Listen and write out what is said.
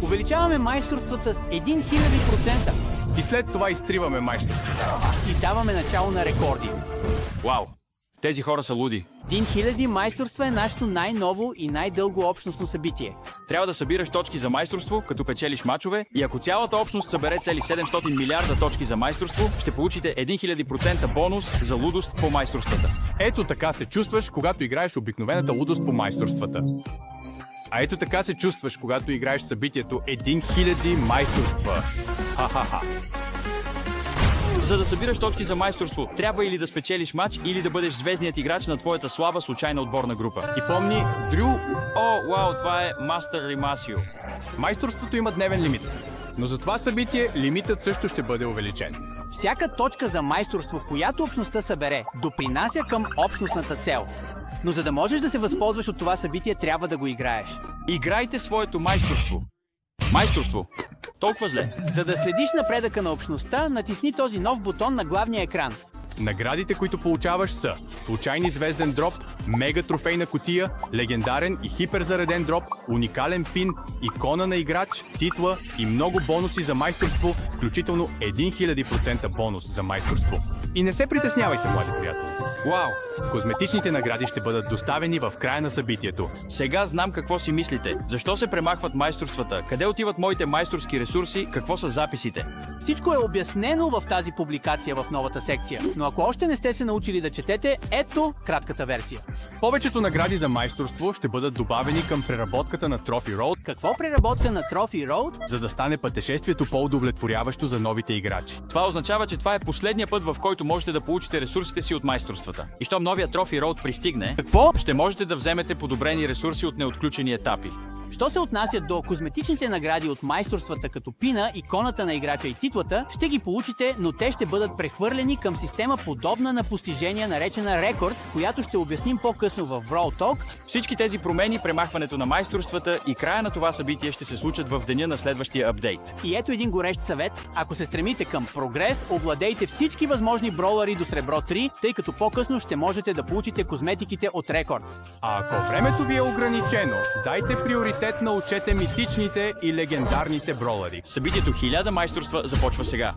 Увеличаваме майсторствата с 1000%. И след това изтриваме майсторството. И даваме начало на рекорди. Вау! Тези хора са луди. 1000 майсторства е нашето най-ново и най-дълго общностно събитие. Трябва да събираш точки за майсторство, като печелиш мачове, и ако цялата общност събере цели 700 милиарда точки за майсторство, ще получите 1000% бонус за лудост по майсторствата. Ето така се чувстваш, когато играеш обикновената лудост по майсторствата. А ето така се чувстваш, когато играеш събитието 1000 майсторства. Ха-ха-ха. За да събираш точки за майсторство, трябва или да спечелиш матч, или да бъдеш звездният играч на твоята слаба случайна отборна група. И помни, Дрю... О, вау, това е Мастер Римасио. Майсторството има дневен лимит. Но за това събитие лимитът също ще бъде увеличен. Всяка точка за майсторство, която общността събере, допринася към общностната цел. Но за да можеш да се възползваш от това събитие, трябва да го играеш. Играйте своето майсторство. Майсторство. Толкова зле. За да следиш напредъка на общността, натисни този нов бутон на главния екран. Наградите, които получаваш, са случайни звезден дроп, мега трофейна кутия, легендарен и хиперзареден дроп, уникален пин, икона на играч, титла и много бонуси за майсторство, включително 1000% бонус за майсторство. И не се притеснявайте, млади приятели. Вау! Козметичните награди ще бъдат доставени в края на събитието. Сега знам какво си мислите. Защо се премахват майсторствата? Къде отиват моите майсторски ресурси? Какво са записите? Всичко е обяснено в тази публикация в новата секция. Но ако още не сте се научили да четете, ето кратката версия. Повечето награди за майсторство ще бъдат добавени към преработката на Trophy Road. Какво преработка на Trophy Road? За да стане пътешествието по-удовлетворяващо за новите играчи. Това означава, че това е последния път, в който можете да получите ресурсите си от майсторствата. И щом новия Trophy Road пристигне, Какво? ще можете да вземете подобрени ресурси от неотключени етапи. Що се отнася до козметичните награди от майсторствата като пина, иконата на играча и титлата, ще ги получите, но те ще бъдат прехвърлени към система подобна на постижения, наречена Records, която ще обясним по-късно в Brawl Talk. Всички тези промени, премахването на майсторствата и края на това събитие ще се случат в деня на следващия апдейт. И ето един горещ съвет. Ако се стремите към прогрес, овладейте всички възможни броулъри до сребро 3, тъй като по-късно ще можете да получите козметиките от Records. А ако времето ви е ограничено, дайте приоритет научете митичните и легендарните бролъри. Събитието 1000 майсторства започва сега.